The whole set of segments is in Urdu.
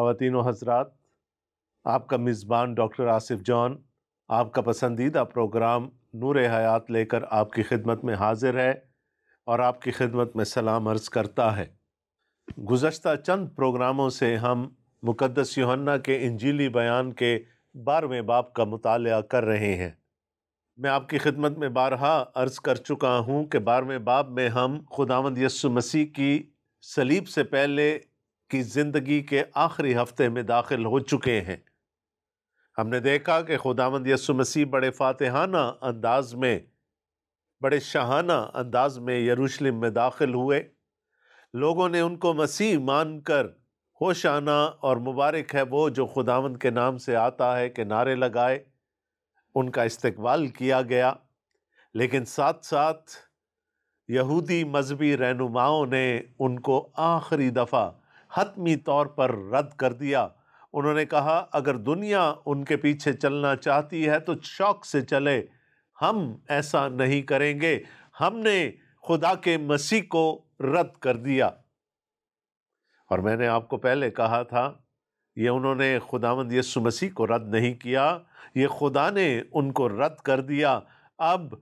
خواتین و حضرات، آپ کا میزبان ڈاکٹر آصف جان آپ کا پسندیدہ پروگرام نور حیات لے کر آپ کی خدمت میں حاضر ہے اور آپ کی خدمت میں سلام عرض کرتا ہے۔ گزشتہ چند پروگراموں سے ہم مقدس یوحنا کے انجیلی بیان کے 12ویں باب کا مطالعہ کر رہے ہیں۔ میں آپ کی خدمت میں بارہا عرض کر چکا ہوں کہ 12ویں باب میں ہم خداوند یسوع مسیح کی صلیب سے پہلے کی زندگی کے آخری ہفتے میں داخل ہو چکے ہیں۔ ہم نے دیکھا کہ خداوند یسوع مسیح بڑے فاتحانہ انداز میں، بڑے شاہانہ انداز میں یروشلم میں داخل ہوئے۔ لوگوں نے ان کو مسیح مان کر ہوشانہ اور مبارک ہے وہ جو خداوند کے نام سے آتا ہے کہ نعرے لگائے، ان کا استقبال کیا گیا۔ لیکن ساتھ ساتھ یہودی مذہبی رہنماؤں نے ان کو آخری دفعہ حتمی طور پر رد کر دیا۔ انہوں نے کہا اگر دنیا ان کے پیچھے چلنا چاہتی ہے تو شوق سے چلے، ہم ایسا نہیں کریں گے۔ ہم نے خدا کے مسیح کو رد کر دیا۔ اور میں نے آپ کو پہلے کہا تھا یہ انہوں نے خداوند یسوع مسیح کو رد نہیں کیا، یہ خدا نے ان کو رد کر دیا۔ اب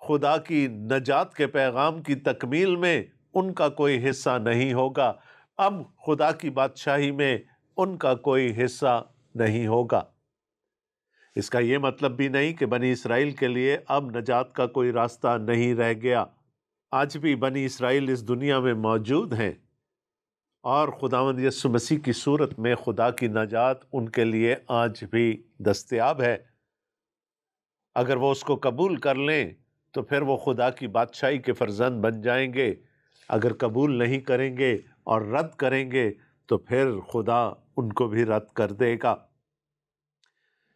خدا کی نجات کے پیغام کی تکمیل میں ان کا کوئی حصہ نہیں ہوگا، اب خدا کی بادشاہی میں ان کا کوئی حصہ نہیں ہوگا۔ اس کا یہ مطلب بھی نہیں کہ بنی اسرائیل کے لیے اب نجات کا کوئی راستہ نہیں رہ گیا۔ آج بھی بنی اسرائیل اس دنیا میں موجود ہیں اور خداوند یسوع مسیح کی صورت میں خدا کی نجات ان کے لیے آج بھی دستیاب ہے۔ اگر وہ اس کو قبول کر لیں تو پھر وہ خدا کی بادشاہی کے فرزند بن جائیں گے۔ اگر قبول نہیں کریں گے اور رد کریں گے تو پھر خدا ان کو بھی رد کر دے گا۔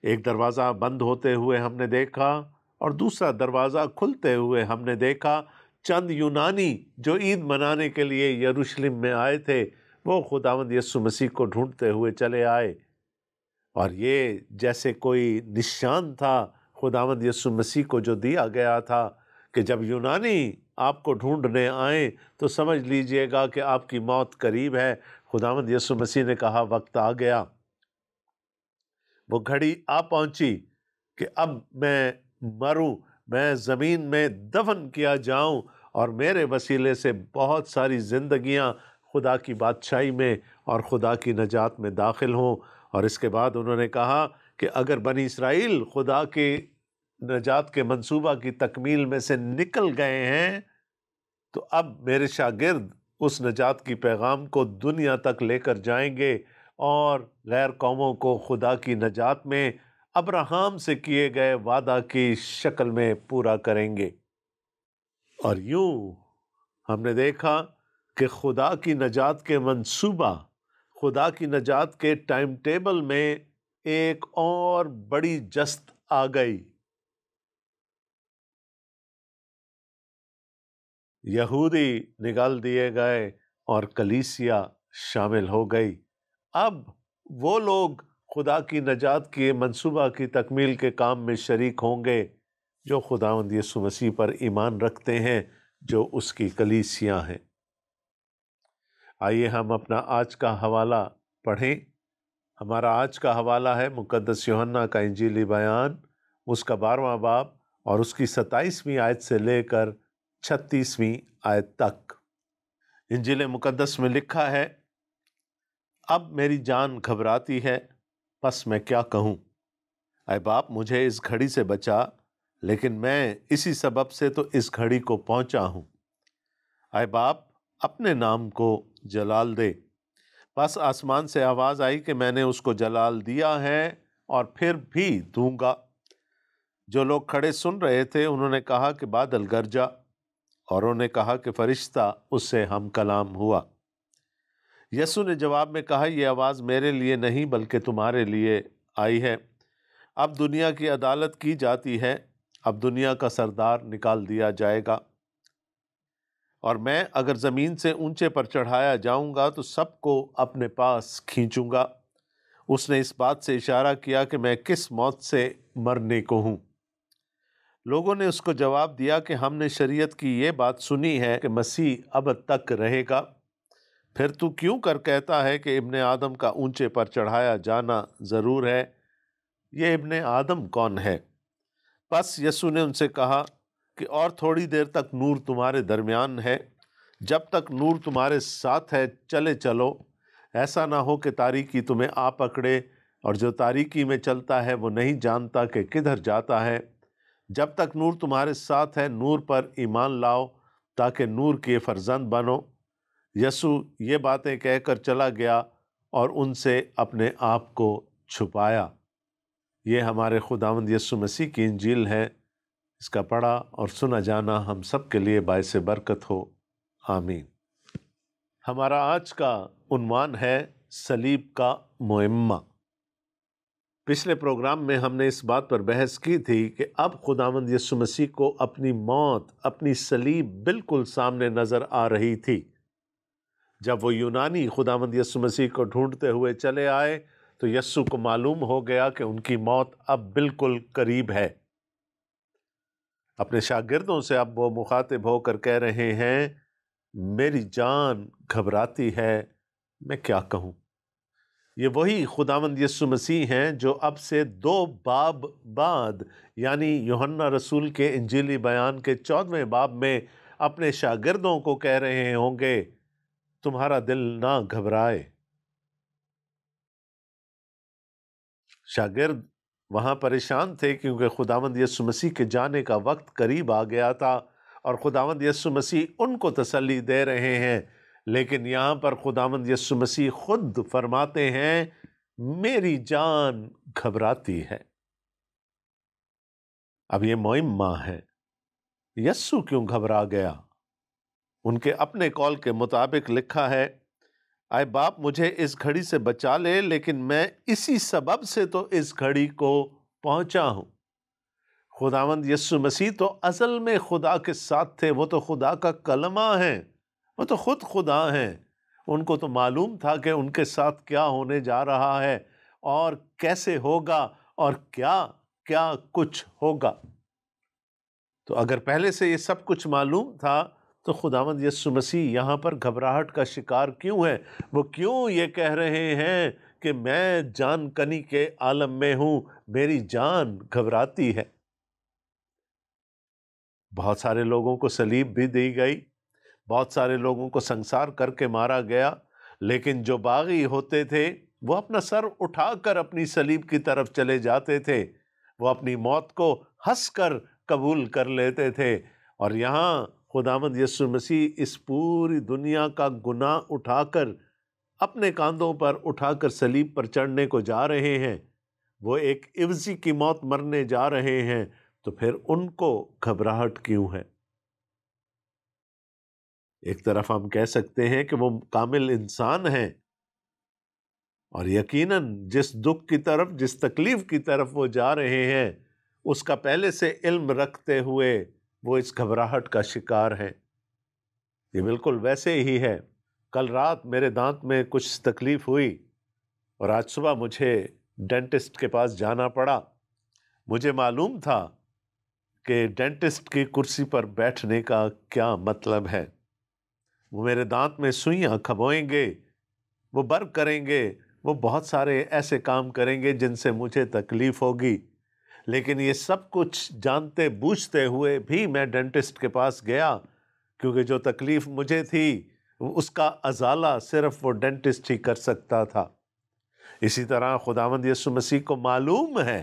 ایک دروازہ بند ہوتے ہوئے ہم نے دیکھا اور دوسرا دروازہ کھلتے ہوئے ہم نے دیکھا۔ چند یونانی جو عید منانے کے لیے یروشلم میں آئے تھے وہ خداوند یسوع مسیح کو ڈھونڈتے ہوئے چلے آئے، اور یہ جیسے کوئی نشان تھا خداوند یسوع مسیح کو جو دیا گیا تھا کہ جب یونانی آپ کو ڈھونڈنے آئیں تو سمجھ لیجئے گا کہ آپ کی موت قریب ہے۔ خداوند یسوع مسیح نے کہا وقت آ گیا، وہ گھڑی آ پہنچی کہ اب میں مروں، میں زمین میں دفن کیا جاؤں اور میرے وسیلے سے بہت ساری زندگیاں خدا کی بادشاہی میں اور خدا کی نجات میں داخل ہوں۔ اور اس کے بعد انہوں نے کہا کہ اگر بنی اسرائیل خدا کے نجات کے منصوبہ کی تکمیل میں سے نکل گئے ہیں تو اب میرے شاگرد اس نجات کی پیغام کو دنیا تک لے کر جائیں گے اور غیر قوموں کو خدا کی نجات میں ابراہیم سے کیے گئے وعدہ کی شکل میں پورا کریں گے۔ اور یوں ہم نے دیکھا کہ خدا کی نجات کے منصوبہ، خدا کی نجات کے ٹائم ٹیبل میں ایک اور بڑی جست آ گئی۔ یہودی نکال دیے گئے اور کلیسیا شامل ہو گئی۔ اب وہ لوگ خدا کی نجات کے منصوبہ کی تکمیل کے کام میں شریک ہوں گے جو خداوند یسوع مسیح پر ایمان رکھتے ہیں، جو اس کی کلیسیاں ہیں۔ آئیے ہم اپنا آج کا حوالہ پڑھیں۔ ہمارا آج کا حوالہ ہے مقدس یوحنا کا انجیلی بیان، اس کا 12واں باب اور اس کی 27ویں آیت سے لے کر 36ویں آیت تک۔ انجیل مقدس میں لکھا ہے، اب میری جان گھبراتی ہے، پس میں کیا کہوں؟ اے باپ مجھے اس گھڑی سے بچا، لیکن میں اسی سبب سے تو اس گھڑی کو پہنچا ہوں۔ اے باپ اپنے نام کو جلال دے۔ بس آسمان سے آواز آئی کہ میں نے اس کو جلال دیا ہے اور پھر بھی دوں گا۔ جو لوگ کھڑے سن رہے تھے انہوں نے کہا کہ بادل گرجا، اور انہوں نے کہا کہ فرشتہ اس سے ہم کلام ہوا۔ یسوع نے جواب میں کہا یہ آواز میرے لیے نہیں بلکہ تمہارے لیے آئی ہے۔ اب دنیا کی عدالت کی جاتی ہے، اب دنیا کا سردار نکال دیا جائے گا، اور میں اگر زمین سے اونچے پر چڑھایا جاؤں گا تو سب کو اپنے پاس کھینچوں گا۔ اس نے اس بات سے اشارہ کیا کہ میں کس موت سے مرنے کو ہوں۔ لوگوں نے اس کو جواب دیا کہ ہم نے شریعت کی یہ بات سنی ہے کہ مسیح ابد تک رہے گا، پھر تو کیوں کر کہتا ہے کہ ابن آدم کا اونچے پر چڑھایا جانا ضرور ہے؟ یہ ابن آدم کون ہے؟ پس یسوع نے ان سے کہا کہ اور تھوڑی دیر تک نور تمہارے درمیان ہے، جب تک نور تمہارے ساتھ ہے چلے چلو، ایسا نہ ہو کہ تاریکی تمہیں آ پکڑے، اور جو تاریکی میں چلتا ہے وہ نہیں جانتا کہ کدھر جاتا ہے۔ جب تک نور تمہارے ساتھ ہے نور پر ایمان لاؤ تاکہ نور کے فرزند بنو۔ یسوع یہ باتیں کہہ کر چلا گیا اور ان سے اپنے آپ کو چھپایا۔ یہ ہمارے خداوند یسوع مسیح کی انجیل ہے، اس کا پڑھا اور سنا جانا ہم سب کے لیے باعث برکت ہو، آمین۔ ہمارا آج کا عنوان ہے صلیب کا معمہ۔ پچھلے پروگرام میں ہم نے اس بات پر بحث کی تھی کہ اب خداوند یسوع مسیح کو اپنی موت، اپنی صلیب بالکل سامنے نظر آ رہی تھی۔ جب وہ یونانی خداوند یسوع مسیح کو ڈھونڈتے ہوئے چلے آئے تو یسوع کو معلوم ہو گیا کہ ان کی موت اب بالکل قریب ہے۔ اپنے شاگردوں سے اب وہ مخاطب ہو کر کہہ رہے ہیں، میری جان گھبراتی ہے، میں کیا کہوں؟ یہ وہی خداوند یسوع مسیح ہیں جو اب سے 2 باب بعد، یعنی یوحنا رسول کے انجیلی بیان کے 14ویں باب میں اپنے شاگردوں کو کہہ رہے ہوں گے، تمہارا دل نہ گھبرائے۔ شاگرد وہاں پریشان تھے کیونکہ خداوند یسوع مسیح کے جانے کا وقت قریب آ گیا تھا، اور خداوند یسوع مسیح ان کو تسلی دے رہے ہیں، لیکن یہاں پر خداوند یسوع مسیح خود فرماتے ہیں، میری جان گھبراتی ہے۔ اب یہ معمہ ہے، یسوع کیوں گھبرا گیا؟ ان کے اپنے قول کے مطابق لکھا ہے، اے باپ مجھے اس گھڑی سے بچا لے، لیکن میں اسی سبب سے تو اس گھڑی کو پہنچا ہوں۔ خداوند یسوع مسیح تو ازل میں خدا کے ساتھ تھے، وہ تو خدا کا کلمہ ہیں، وہ تو خود خدا ہیں۔ ان کو تو معلوم تھا کہ ان کے ساتھ کیا ہونے جا رہا ہے اور کیسے ہوگا اور کیا کیا کچھ ہوگا۔ تو اگر پہلے سے یہ سب کچھ معلوم تھا تو خداوند یسوع مسیح یہاں پر گھبراہٹ کا شکار کیوں ہے؟ وہ کیوں یہ کہہ رہے ہیں کہ میں جان کنی کے عالم میں ہوں، میری جان گھبراتی ہے؟ بہت سارے لوگوں کو صلیب بھی دی گئی، بہت سارے لوگوں کو سنسار کر کے مارا گیا، لیکن جو باغی ہوتے تھے وہ اپنا سر اٹھا کر اپنی صلیب کی طرف چلے جاتے تھے، وہ اپنی موت کو ہنس کر قبول کر لیتے تھے۔ اور یہاں خداوند یسوع مسیح اس پوری دنیا کا گناہ اٹھا کر اپنے کاندھوں پر اٹھا کر صلیب پر چڑھنے کو جا رہے ہیں، وہ ایک عوضی کی موت مرنے جا رہے ہیں، تو پھر ان کو گھبراہٹ کیوں ہے؟ ایک طرف ہم کہہ سکتے ہیں کہ وہ کامل انسان ہیں، اور یقیناً جس دکھ کی طرف، جس تکلیف کی طرف وہ جا رہے ہیں، اس کا پہلے سے علم رکھتے ہوئے وہ اس گھبراہٹ کا شکار ہیں۔ یہ بالکل ویسے ہی ہے۔ کل رات میرے دانت میں کچھ تکلیف ہوئی اور آج صبح مجھے ڈینٹسٹ کے پاس جانا پڑا۔ مجھے معلوم تھا کہ ڈینٹسٹ کی کرسی پر بیٹھنے کا کیا مطلب ہے۔ وہ میرے دانت میں سوئیاں کھبوئیں گے، وہ برق کریں گے، وہ بہت سارے ایسے کام کریں گے جن سے مجھے تکلیف ہوگی، لیکن یہ سب کچھ جانتے بوجھتے ہوئے بھی میں ڈینٹسٹ کے پاس گیا، کیونکہ جو تکلیف مجھے تھی اس کا ازالہ صرف وہ ڈینٹسٹ ہی کر سکتا تھا۔ اسی طرح خداوند یسوع مسیح کو معلوم ہے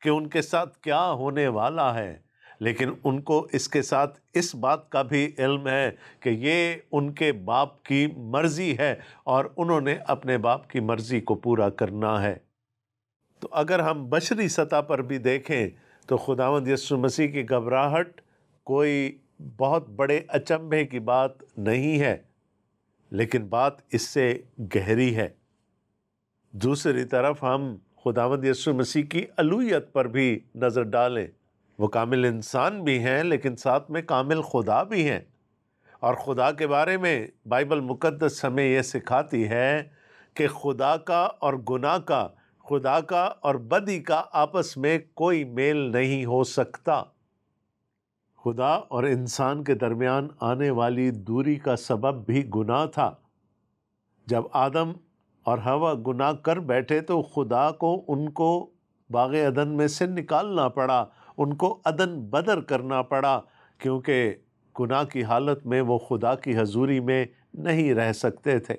کہ ان کے ساتھ کیا ہونے والا ہے، لیکن ان کو اس کے ساتھ اس بات کا بھی علم ہے کہ یہ ان کے باپ کی مرضی ہے اور انہوں نے اپنے باپ کی مرضی کو پورا کرنا ہے۔ تو اگر ہم بشری سطح پر بھی دیکھیں تو خداوند یسوع مسیح کی گھبراہٹ کوئی بہت بڑے اچنبھے کی بات نہیں ہے، لیکن بات اس سے گہری ہے۔ دوسری طرف ہم خداوند یسوع مسیح کی الوہیت پر بھی نظر ڈالیں۔ وہ کامل انسان بھی ہیں لیکن ساتھ میں کامل خدا بھی ہیں، اور خدا کے بارے میں بائبل مقدس ہمیں یہ سکھاتی ہے کہ خدا کا اور گناہ کا، خدا کا اور بدی کا آپس میں کوئی میل نہیں ہو سکتا۔ خدا اور انسان کے درمیان آنے والی دوری کا سبب بھی گناہ تھا، جب آدم اور حوا گناہ کر بیٹھے تو خدا کو ان کو باغ عدن میں سے نکالنا پڑا، ان کو عدن بدر کرنا پڑا، کیونکہ گناہ کی حالت میں وہ خدا کی حضوری میں نہیں رہ سکتے تھے۔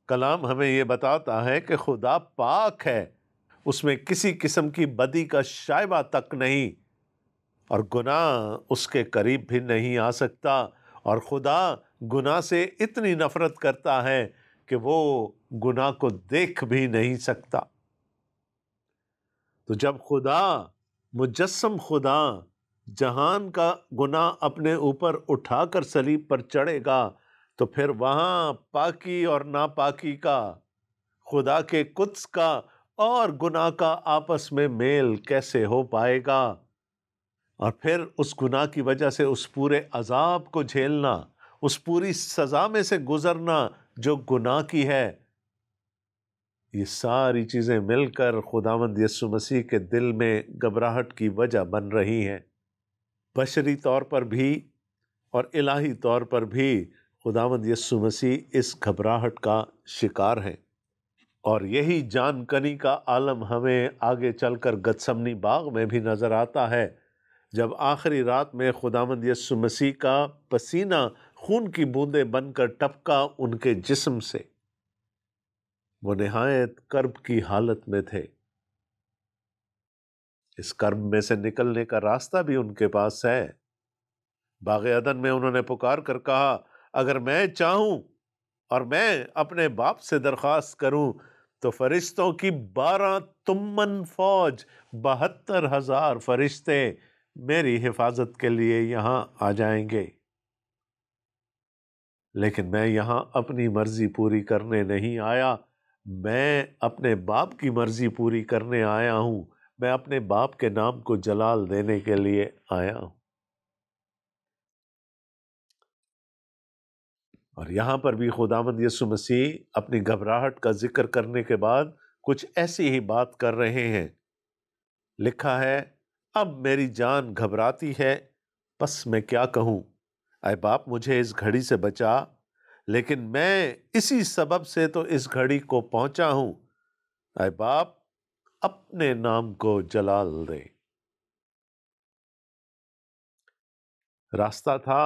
کلام ہمیں یہ بتاتا ہے کہ خدا پاک ہے، اس میں کسی قسم کی بدی کا شائبہ تک نہیں، اور گناہ اس کے قریب بھی نہیں آ سکتا، اور خدا گناہ سے اتنی نفرت کرتا ہے کہ وہ گناہ کو دیکھ بھی نہیں سکتا۔ تو جب خدا، مجسم خدا، جہان کا گناہ اپنے اوپر اٹھا کر صلیب پر چڑھے گا تو پھر وہاں پاکی اور ناپاکی کا، خدا کے قدس کا اور گناہ کا آپس میں میل کیسے ہو پائے گا؟ اور پھر اس گناہ کی وجہ سے اس پورے عذاب کو جھیلنا، اس پوری سزا میں سے گزرنا جو گناہ کی ہے، یہ ساری چیزیں مل کر خداوند یسوع مسیح کے دل میں گھبراہٹ کی وجہ بن رہی ہیں۔ بشری طور پر بھی اور الہی طور پر بھی خداوند یسوع مسیح اس گھبراہٹ کا شکار ہے، اور یہی جان کنی کا عالم ہمیں آگے چل کر گتسمنی باغ میں بھی نظر آتا ہے، جب آخری رات میں خداوند یسوع مسیح کا پسینہ خون کی بوندیں بن کر ٹپکا ان کے جسم سے۔ وہ نہایت کرب کی حالت میں تھے، اس کرب میں سے نکلنے کا راستہ بھی ان کے پاس ہے۔ باغ عدن میں انہوں نے پکار کر کہا، اگر میں چاہوں اور میں اپنے باپ سے درخواست کروں تو فرشتوں کی 12 تمن فوج، 72,000 فرشتے میری حفاظت کے لیے یہاں آ جائیں گے، لیکن میں یہاں اپنی مرضی پوری کرنے نہیں آیا، میں اپنے باپ کی مرضی پوری کرنے آیا ہوں، میں اپنے باپ کے نام کو جلال دینے کے لیے آیا ہوں۔ اور یہاں پر بھی خداوند یسوع مسیح اپنی گھبراہٹ کا ذکر کرنے کے بعد کچھ ایسی ہی بات کر رہے ہیں۔ لکھا ہے، اب میری جان گھبراتی ہے، پس میں کیا کہوں؟ اے باپ مجھے اس گھڑی سے بچا، لیکن میں اسی سبب سے تو اس گھڑی کو پہنچا ہوں۔ اے باپ اپنے نام کو جلال دے۔ راستہ تھا،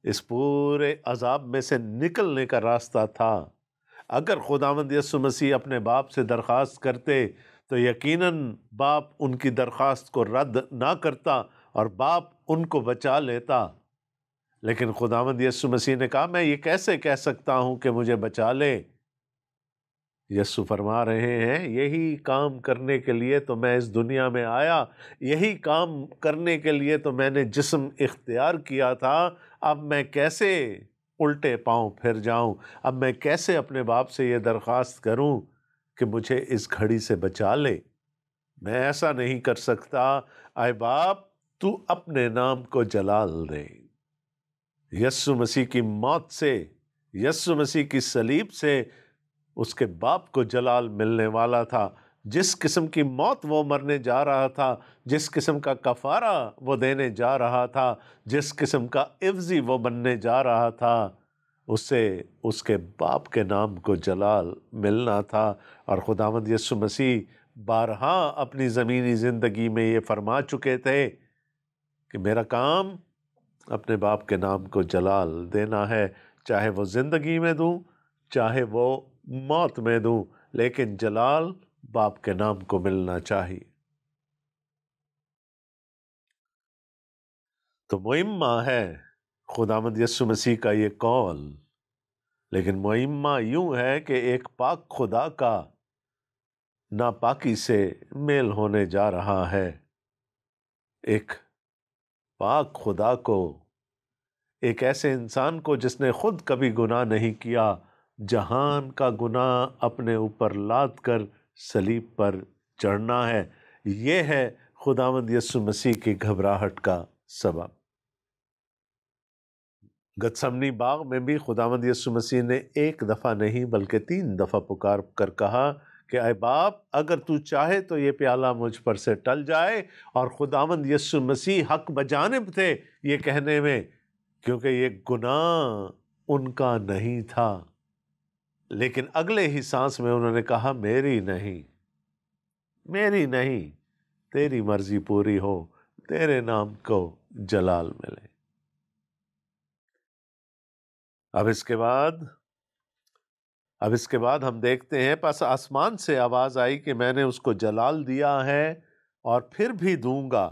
اس پورے عذاب میں سے نکلنے کا راستہ تھا۔ اگر خداوند یسوع مسیح اپنے باپ سے درخواست کرتے تو یقیناً باپ ان کی درخواست کو رد نہ کرتا اور باپ ان کو بچا لیتا، لیکن خداوند یسوع مسیح نے کہا، میں یہ کیسے کہہ سکتا ہوں کہ مجھے بچا لے؟ یسوع فرما رہے ہیں، یہی کام کرنے کے لیے تو میں اس دنیا میں آیا، یہی کام کرنے کے لیے تو میں نے جسم اختیار کیا تھا، اب میں کیسے الٹے پاؤں پھر جاؤں؟ اب میں کیسے اپنے باپ سے یہ درخواست کروں کہ مجھے اس گھڑی سے بچا لے؟ میں ایسا نہیں کر سکتا۔ اے باپ تو اپنے نام کو جلال دے۔ یسوع مسیح کی موت سے، یسوع مسیح کی صلیب سے اس کے باپ کو جلال ملنے والا تھا۔ جس قسم کی موت وہ مرنے جا رہا تھا، جس قسم کا کفارہ وہ دینے جا رہا تھا، جس قسم کا عوضی وہ بننے جا رہا تھا، اس سے اس کے باپ کے نام کو جلال ملنا تھا۔ اور خداوند یسوع مسیح بارہا اپنی زمینی زندگی میں یہ فرما چکے تھے کہ میرا کام اپنے باپ کے نام کو جلال دینا ہے، چاہے وہ زندگی میں دوں، چاہے وہ موت میں دوں، لیکن جلال باپ کے نام کو ملنا چاہیے۔ تو معمہ ہے خداوند یسوع مسیح کا یہ قول، لیکن معمہ یوں ہے کہ ایک پاک خدا کا ناپاکی سے میل ہونے جا رہا ہے۔ ایک پاک خدا کو، ایک ایسے انسان کو جس نے خود کبھی گناہ نہیں کیا، جہان کا گناہ اپنے اوپر لاد کر صلیب پر چڑھنا ہے۔ یہ ہے خداوند یسوع مسیح کی گھبراہٹ کا سبب۔ گتسمنی باغ میں بھی خداوند یسوع مسیح نے ایک دفعہ نہیں بلکہ 3 دفعہ پکار کر کہا کہ اے باپ اگر تو چاہے تو یہ پیالہ مجھ پر سے ٹل جائے، اور خداوند یسوع مسیح حق بجانب تھے یہ کہنے میں، کیونکہ یہ گناہ ان کا نہیں تھا، لیکن اگلے ہی سانس میں انہوں نے کہا میری نہیں، میری نہیں، تیری مرضی پوری ہو، تیرے نام کو جلال ملے۔ اب اس کے بعد ہم دیکھتے ہیں، پس آسمان سے آواز آئی کہ میں نے اس کو جلال دیا ہے اور پھر بھی دوں گا۔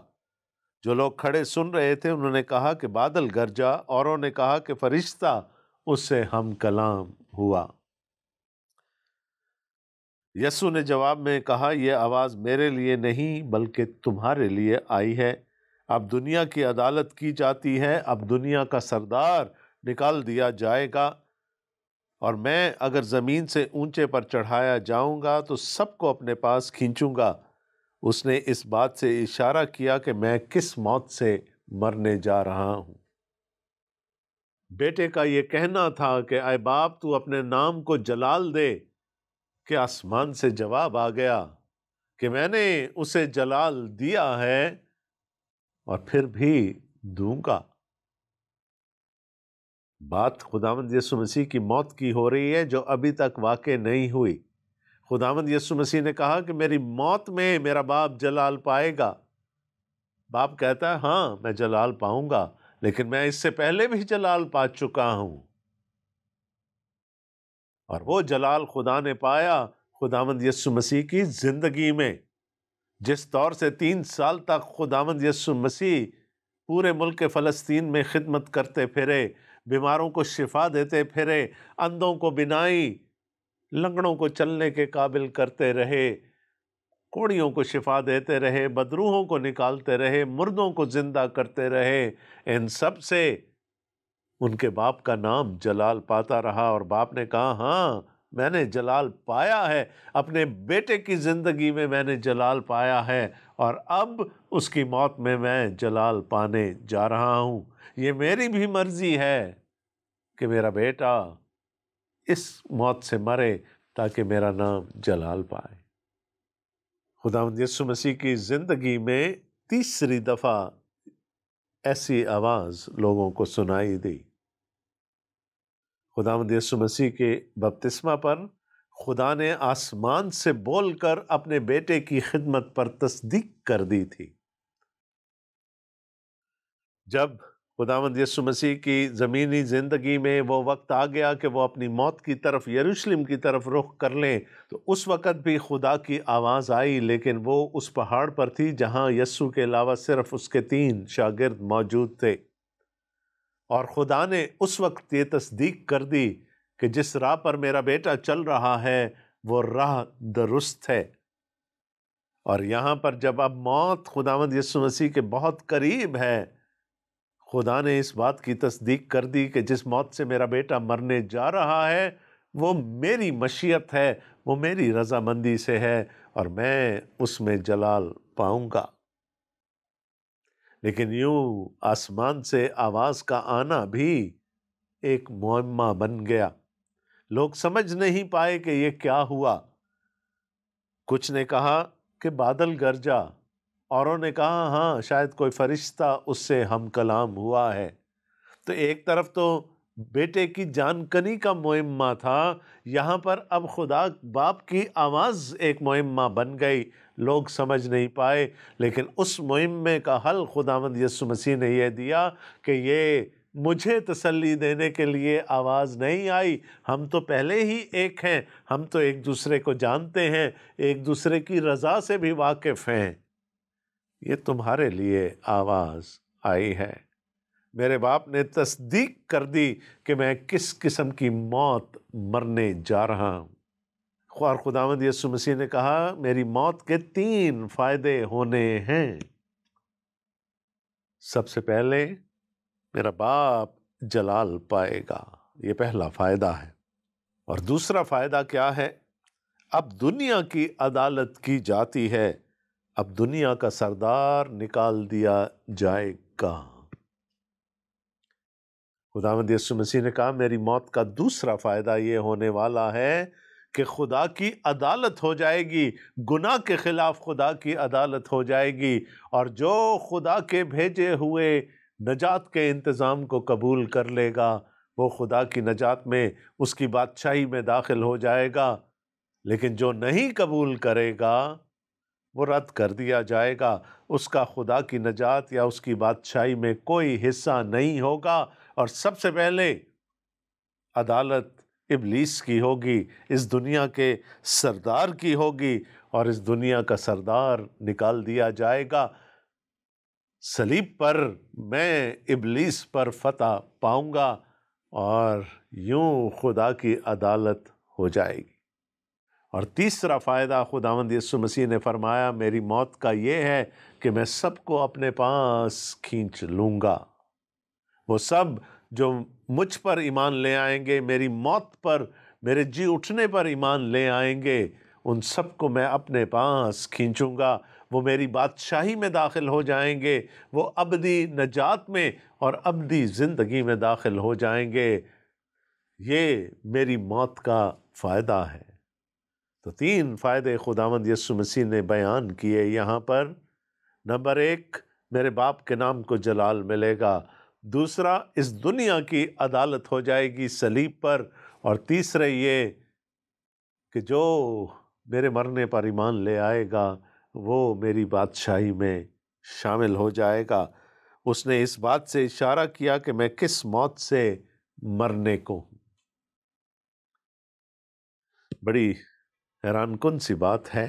جو لوگ کھڑے سن رہے تھے انہوں نے کہا کہ بادل گرجا، اوروں نے کہا کہ فرشتہ اس سے ہم کلام ہوا۔ یسوع نے جواب میں کہا یہ آواز میرے لیے نہیں بلکہ تمہارے لیے آئی ہے۔ اب دنیا کی عدالت کی جاتی ہے، اب دنیا کا سردار نکال دیا جائے گا، اور میں اگر زمین سے اونچے پر چڑھایا جاؤں گا تو سب کو اپنے پاس کھینچوں گا۔ اس نے اس بات سے اشارہ کیا کہ میں کس موت سے مرنے جا رہا ہوں۔ بیٹے کا یہ کہنا تھا کہ اے باپ تو اپنے نام کو جلال دے، کہ آسمان سے جواب آ گیا کہ میں نے اسے جلال دیا ہے اور پھر بھی دوں گا۔ بات خداوند یسوع مسیح کی موت کی ہو رہی ہے جو ابھی تک واقع نہیں ہوئی۔ خداوند یسوع مسیح نے کہا کہ میری موت میں میرا باپ جلال پائے گا۔ باپ کہتا ہے ہاں میں جلال پاؤں گا، لیکن میں اس سے پہلے بھی جلال پا چکا ہوں، اور وہ جلال خدا نے پایا خداوند یسوع مسیح کی زندگی میں۔ جس طور سے 3 سال تک خداوند یسوع مسیح پورے ملک فلسطین میں خدمت کرتے پھرے، بیماروں کو شفا دیتے پھرے، اندھوں کو بینائی، لنگڑوں کو چلنے کے قابل کرتے رہے، کوڑیوں کو شفا دیتے رہے، بدروحوں کو نکالتے رہے، مردوں کو زندہ کرتے رہے، ان سب سے ان کے باپ کا نام جلال پاتا رہا۔ اور باپ نے کہا ہاں میں نے جلال پایا ہے، اپنے بیٹے کی زندگی میں میں نے جلال پایا ہے، اور اب اس کی موت میں میں جلال پانے جا رہا ہوں۔ یہ میری بھی مرضی ہے کہ میرا بیٹا اس موت سے مرے تاکہ میرا نام جلال پائے۔ خداوند یسوع مسیح کی زندگی میں تیسری دفعہ ایسی آواز لوگوں کو سنائی دی۔ خداوند یسوع مسیح کے بپتسمہ پر خدا نے آسمان سے بول کر اپنے بیٹے کی خدمت پر تصدیق کر دی تھی۔ جب خداوند یسوع مسیح کی زمینی زندگی میں وہ وقت آ گیا کہ وہ اپنی موت کی طرف یروشلم کی طرف رخ کر لیں، تو اس وقت بھی خدا کی آواز آئی، لیکن وہ اس پہاڑ پر تھی جہاں یسوع کے علاوہ صرف اس کے 3 شاگرد موجود تھے، اور خدا نے اس وقت یہ تصدیق کر دی کہ جس راہ پر میرا بیٹا چل رہا ہے وہ راہ درست ہے۔ اور یہاں پر جب اب موت خداوند یسوع مسیح کے بہت قریب ہے، خدا نے اس بات کی تصدیق کر دی کہ جس موت سے میرا بیٹا مرنے جا رہا ہے وہ میری مشیت ہے، وہ میری رضامندی سے ہے، اور میں اس میں جلال پاؤں گا۔ لیکن یوں آسمان سے آواز کا آنا بھی ایک معمہ بن گیا۔ لوگ سمجھ نہیں پائے کہ یہ کیا ہوا۔ کچھ نے کہا کہ بادل گرجا، اوروں نے کہا ہاں شاید کوئی فرشتہ اس سے ہم کلام ہوا ہے۔ تو ایک طرف تو بیٹے کی جان کنی کا معمہ تھا، یہاں پر اب خدا باپ کی آواز ایک معمہ بن گئی، لوگ سمجھ نہیں پائے۔ لیکن اس معمے کا حل خداوند یسوع مسیح نے یہ دیا کہ یہ مجھے تسلی دینے کے لیے آواز نہیں آئی، ہم تو پہلے ہی ایک ہیں، ہم تو ایک دوسرے کو جانتے ہیں، ایک دوسرے کی رضا سے بھی واقف ہیں، یہ تمہارے لیے آواز آئی ہے۔ میرے باپ نے تصدیق کر دی کہ میں کس قسم کی موت مرنے جا رہا ہوں۔ اور خداوند یسوع مسیح نے کہا میری موت کے 3 فائدے ہونے ہیں۔ سب سے پہلے میرا باپ جلال پائے گا، یہ پہلا فائدہ ہے۔ اور دوسرا فائدہ کیا ہے؟ اب دنیا کی عدالت کی جاتی ہے، اب دنیا کا سردار نکال دیا جائے گا۔ خداوند یسوع مسیح نے کہا میری موت کا دوسرا فائدہ یہ ہونے والا ہے کہ خدا کی عدالت ہو جائے گی، گناہ کے خلاف خدا کی عدالت ہو جائے گی، اور جو خدا کے بھیجے ہوئے نجات کے انتظام کو قبول کر لے گا وہ خدا کی نجات میں، اس کی بادشاہی میں داخل ہو جائے گا، لیکن جو نہیں قبول کرے گا وہ رد کر دیا جائے گا، اس کا خدا کی نجات یا اس کی بادشاہی میں کوئی حصہ نہیں ہوگا۔ اور سب سے پہلے عدالت ابلیس کی ہوگی، اس دنیا کے سردار کی ہوگی، اور اس دنیا کا سردار نکال دیا جائے گا۔ صلیب پر میں ابلیس پر فتح پاؤں گا اور یوں خدا کی عدالت ہو جائے گی۔ اور تیسرا فائدہ خداوند یسوع مسیح نے فرمایا میری موت کا یہ ہے کہ میں سب کو اپنے پاس کھینچ لوں گا۔ وہ سب جو مجھ پر ایمان لے آئیں گے، میری موت پر، میرے جی اٹھنے پر ایمان لے آئیں گے، ان سب کو میں اپنے پاس کھینچوں گا۔ وہ میری بادشاہی میں داخل ہو جائیں گے، وہ ابدی نجات میں اور ابدی زندگی میں داخل ہو جائیں گے۔ یہ میری موت کا فائدہ ہے۔ تو 3 فائدے خداوند یسوع مسیح نے بیان کیے یہاں پر۔ نمبر 1، میرے باپ کے نام کو جلال ملے گا۔ دوسرا، اس دنیا کی عدالت ہو جائے گی صلیب پر۔ اور تیسرے یہ کہ جو میرے مرنے پر ایمان لے آئے گا وہ میری بادشاہی میں شامل ہو جائے گا۔ اس نے اس بات سے اشارہ کیا کہ میں کس موت سے مرنے کو ہوں۔ بڑی حیران کن سی بات ہے۔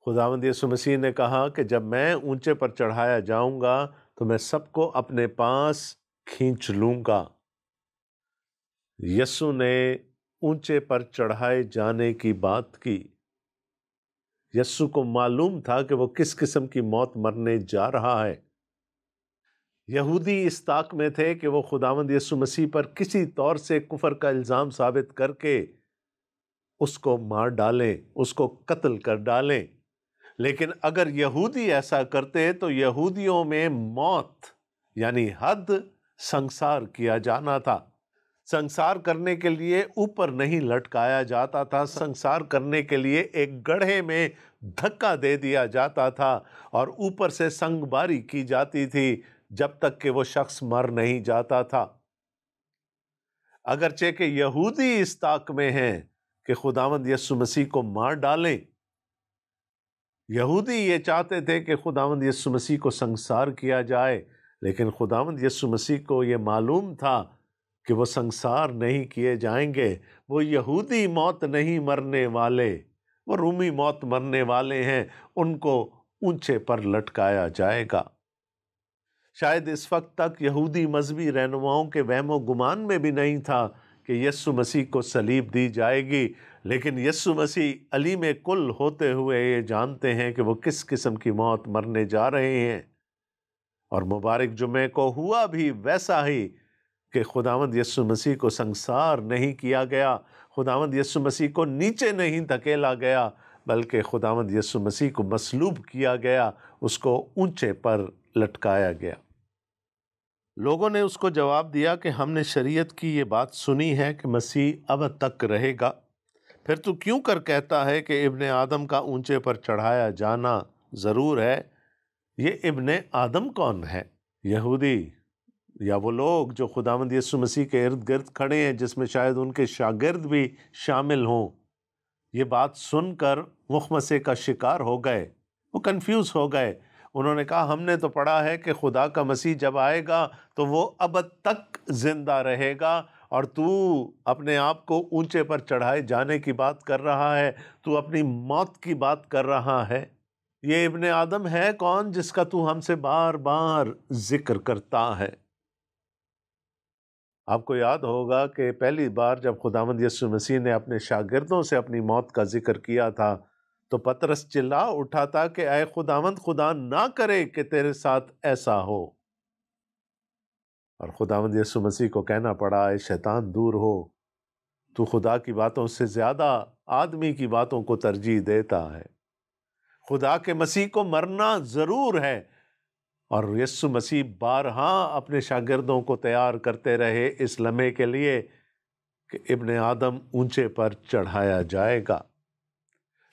خداوند یسوع مسیح نے کہا کہ جب میں اونچے پر چڑھایا جاؤں گا تو میں سب کو اپنے پاس کھینچ لوں گا۔ یسوع نے اونچے پر چڑھائے جانے کی بات کی۔ یسوع کو معلوم تھا کہ وہ کس قسم کی موت مرنے جا رہا ہے۔ یہودی اس طاق میں تھے کہ وہ خداوند یسوع مسیح پر کسی طور سے کفر کا الزام ثابت کر کے اس کو مار ڈالیں، اس کو قتل کر ڈالیں۔ لیکن اگر یہودی ایسا کرتے تو یہودیوں میں موت یعنی حد سنسار کیا جانا تھا۔ سنسار کرنے کے لیے اوپر نہیں لٹکایا جاتا تھا، سنسار کرنے کے لیے ایک گڑھے میں دھکا دے دیا جاتا تھا اور اوپر سے سنگ باری کی جاتی تھی جب تک کہ وہ شخص مر نہیں جاتا تھا۔ اگرچہ کہ یہودی اس طاق میں ہیں کہ خداوند یسوع مسیح کو مار ڈالیں، یہودی یہ چاہتے تھے کہ خداوند یسوع مسیح کو سنسار کیا جائے، لیکن خداوند یسوع مسیح کو یہ معلوم تھا کہ وہ سنسار نہیں کیے جائیں گے۔ وہ یہودی موت نہیں مرنے والے، وہ رومی موت مرنے والے ہیں، ان کو اونچے پر لٹکایا جائے گا۔ شاید اس وقت تک یہودی مذہبی رہنماؤں کے وہم و گمان میں بھی نہیں تھا کہ یسوع مسیح کو صلیب دی جائے گی، لیکن یسوع مسیح علیم کل ہوتے ہوئے یہ جانتے ہیں کہ وہ کس قسم کی موت مرنے جا رہے ہیں۔ اور مبارک جمعے کو ہوا بھی ویسا ہی کہ خداوند یسوع مسیح کو سنسار نہیں کیا گیا، خداوند یسوع مسیح کو نیچے نہیں دھکیلا گیا، بلکہ خداوند یسوع مسیح کو مصلوب کیا گیا، اس کو اونچے پر لٹکایا گیا۔ لوگوں نے اس کو جواب دیا کہ ہم نے شریعت کی یہ بات سنی ہے کہ مسیح ابد تک رہے گا، پھر تو کیوں کر کہتا ہے کہ ابن آدم کا اونچے پر چڑھایا جانا ضرور ہے؟ یہ ابن آدم کون ہے؟ یہودی یا وہ لوگ جو خداوند یسوع مسیح کے ارد گرد کھڑے ہیں، جس میں شاید ان کے شاگرد بھی شامل ہوں، یہ بات سن کر مخمصے کا شکار ہو گئے، وہ کنفیوز ہو گئے۔ انہوں نے کہا ہم نے تو پڑھا ہے کہ خدا کا مسیح جب آئے گا تو وہ ابد تک زندہ رہے گا، اور تو اپنے آپ کو اونچے پر چڑھائے جانے کی بات کر رہا ہے، تو اپنی موت کی بات کر رہا ہے۔ یہ ابن آدم ہے کون جس کا تو ہم سے بار بار ذکر کرتا ہے؟ آپ کو یاد ہوگا کہ پہلی بار جب خداوند یسوع مسیح نے اپنے شاگردوں سے اپنی موت کا ذکر کیا تھا تو پطرس چلا اٹھا تھا کہ اے خداوند، خدا نہ کرے کہ تیرے ساتھ ایسا ہو۔ اور خداوند یسوع مسیح کو کہنا پڑا اے شیطان دور ہو، تو خدا کی باتوں سے زیادہ آدمی کی باتوں کو ترجیح دیتا ہے۔ خدا کے مسیح کو مرنا ضرور ہے، اور یسوع مسیح بارہا اپنے شاگردوں کو تیار کرتے رہے اس لمحے کے لیے کہ ابن آدم اونچے پر چڑھایا جائے گا۔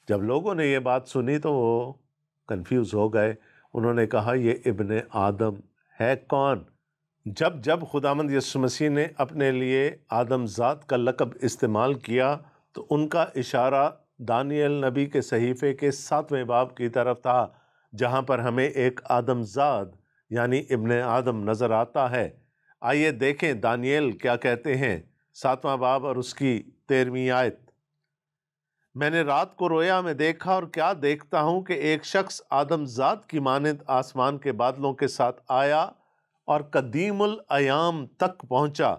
جب لوگوں نے یہ بات سنی تو وہ کنفیوز ہو گئے، انہوں نے کہا یہ ابن آدم ہے کون جب جب خداوند یسوع مسیح نے اپنے لیے آدم ذات کا لقب استعمال کیا تو ان کا اشارہ دانیل نبی کے صحیفے کے 7ویں باب کی طرف تھا، جہاں پر ہمیں ایک آدم ذات یعنی ابن آدم نظر آتا ہے۔ آئیے دیکھیں دانیل کیا کہتے ہیں، 7واں باب اور اس کی 13ویں آیت۔ میں نے رات کو رویا میں دیکھا اور کیا دیکھتا ہوں کہ ایک شخص آدم ذات کی مانند آسمان کے بادلوں کے ساتھ آیا اور قدیم الایام تک پہنچا۔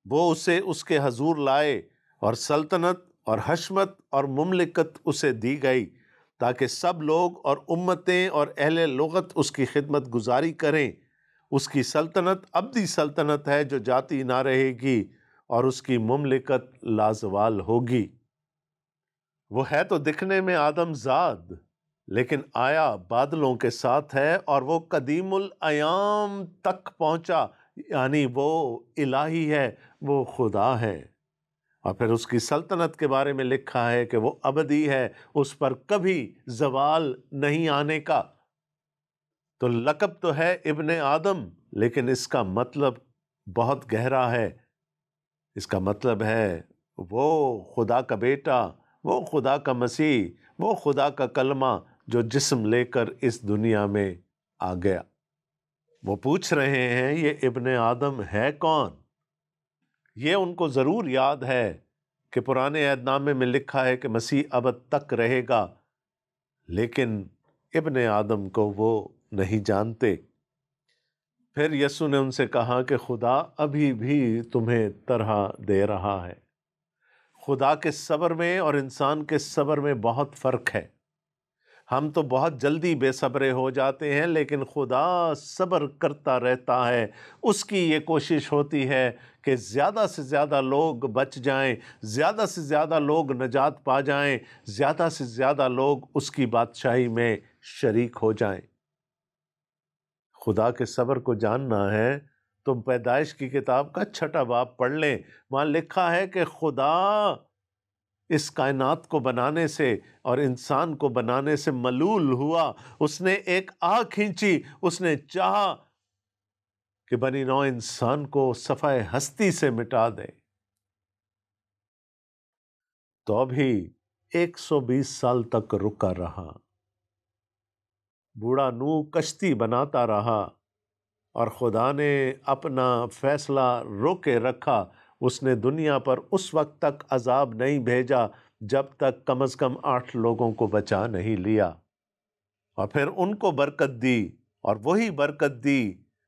وہ اسے اس کے حضور لائے اور سلطنت اور حشمت اور مملکت اسے دی گئی، تاکہ سب لوگ اور امتیں اور اہل لغت اس کی خدمت گزاری کریں۔ اس کی سلطنت ابدی سلطنت ہے جو جاتی نہ رہے گی، اور اس کی مملکت لازوال ہوگی۔ وہ ہے تو دکھنے میں آدم ذات، لیکن آیا بادلوں کے ساتھ ہے، اور وہ قدیم الایام تک پہنچا، یعنی وہ الہی ہے، وہ خدا ہے۔ اور پھر اس کی سلطنت کے بارے میں لکھا ہے کہ وہ ابدی ہے، اس پر کبھی زوال نہیں آنے کا۔ تو لقب تو ہے ابن آدم، لیکن اس کا مطلب بہت گہرا ہے۔ اس کا مطلب ہے وہ خدا کا بیٹا، وہ خدا کا مسیح، وہ خدا کا کلمہ جو جسم لے کر اس دنیا میں آ گیا۔ وہ پوچھ رہے ہیں یہ ابن آدم ہے کون؟ یہ ان کو ضرور یاد ہے کہ پرانے عہد نامے میں لکھا ہے کہ مسیح ابد تک رہے گا، لیکن ابن آدم کو وہ نہیں جانتے۔ پھر یسوع نے ان سے کہا کہ خدا ابھی بھی تمہیں طرح دے رہا ہے۔ خدا کے صبر میں اور انسان کے صبر میں بہت فرق ہے۔ ہم تو بہت جلدی بے صبرے ہو جاتے ہیں، لیکن خدا صبر کرتا رہتا ہے۔ اس کی یہ کوشش ہوتی ہے کہ زیادہ سے زیادہ لوگ بچ جائیں، زیادہ سے زیادہ لوگ نجات پا جائیں، زیادہ سے زیادہ لوگ اس کی بادشاہی میں شریک ہو جائیں۔ خدا کے صبر کو جاننا ہے تو پیدائش کی کتاب کا 6واں باب پڑھ لیں۔ وہاں لکھا ہے کہ خدا اس کائنات کو بنانے سے اور انسان کو بنانے سے ملول ہوا۔ اس نے ایک آہ کھینچی، اس نے چاہا کہ بنی نوع انسان کو صفحہ ہستی سے مٹا دے۔ تو ابھی 120 سال تک رکا رہا۔ بوڑھا نوح کشتی بناتا رہا، اور خدا نے اپنا فیصلہ روکے رکھا۔ اس نے دنیا پر اس وقت تک عذاب نہیں بھیجا جب تک کم از کم 8 لوگوں کو بچا نہیں لیا، اور پھر ان کو برکت دی، اور وہی برکت دی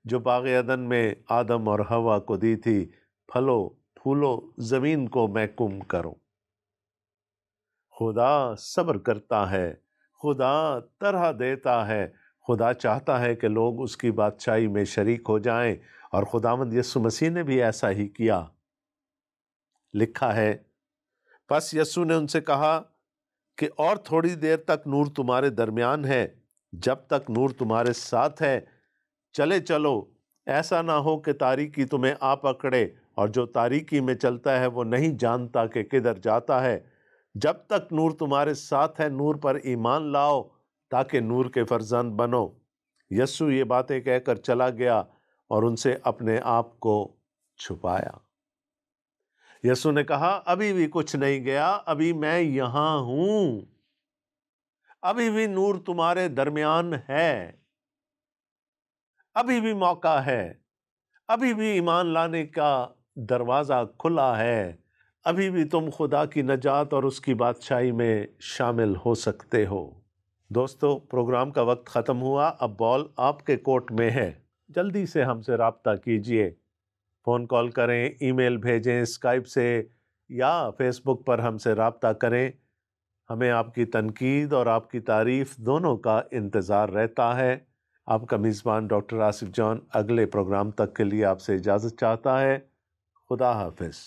جو باغ عدن میں آدم اور حوا کو دی تھی، پھلو پھولو، زمین کو محکوم کرو۔ خدا صبر کرتا ہے، خدا طرح دیتا ہے، خدا چاہتا ہے کہ لوگ اس کی بادشاہی میں شریک ہو جائیں، اور خداوند یسوع مسیح نے بھی ایسا ہی کیا۔ لکھا ہے، پس یسوع نے ان سے کہا کہ اور تھوڑی دیر تک نور تمہارے درمیان ہے، جب تک نور تمہارے ساتھ ہے چلے چلو، ایسا نہ ہو کہ تاریکی تمہیں آ پکڑے، اور جو تاریکی میں چلتا ہے وہ نہیں جانتا کہ کدھر جاتا ہے۔ جب تک نور تمہارے ساتھ ہے نور پر ایمان لاؤ، تاکہ نور کے فرزند بنو۔ یسوع یہ باتیں کہہ کر چلا گیا اور ان سے اپنے آپ کو چھپایا۔ یسوع نے کہا ابھی بھی کچھ نہیں گیا، ابھی میں یہاں ہوں، ابھی بھی نور تمہارے درمیان ہے، ابھی بھی موقع ہے، ابھی بھی ایمان لانے کا دروازہ کھلا ہے، ابھی بھی تم خدا کی نجات اور اس کی بادشاہی میں شامل ہو سکتے ہو۔ دوستو، پروگرام کا وقت ختم ہوا، اب بال آپ کے کورٹ میں ہے۔ جلدی سے ہم سے رابطہ کیجئے، فون کال کریں، ای میل بھیجیں، اسکائپ سے یا فیس بک پر ہم سے رابطہ کریں۔ ہمیں آپ کی تنقید اور آپ کی تعریف دونوں کا انتظار رہتا ہے۔ آپ کا میزبان ڈاکٹر آصف جان اگلے پروگرام تک کے لیے آپ سے اجازت چاہتا ہے۔ خدا حافظ۔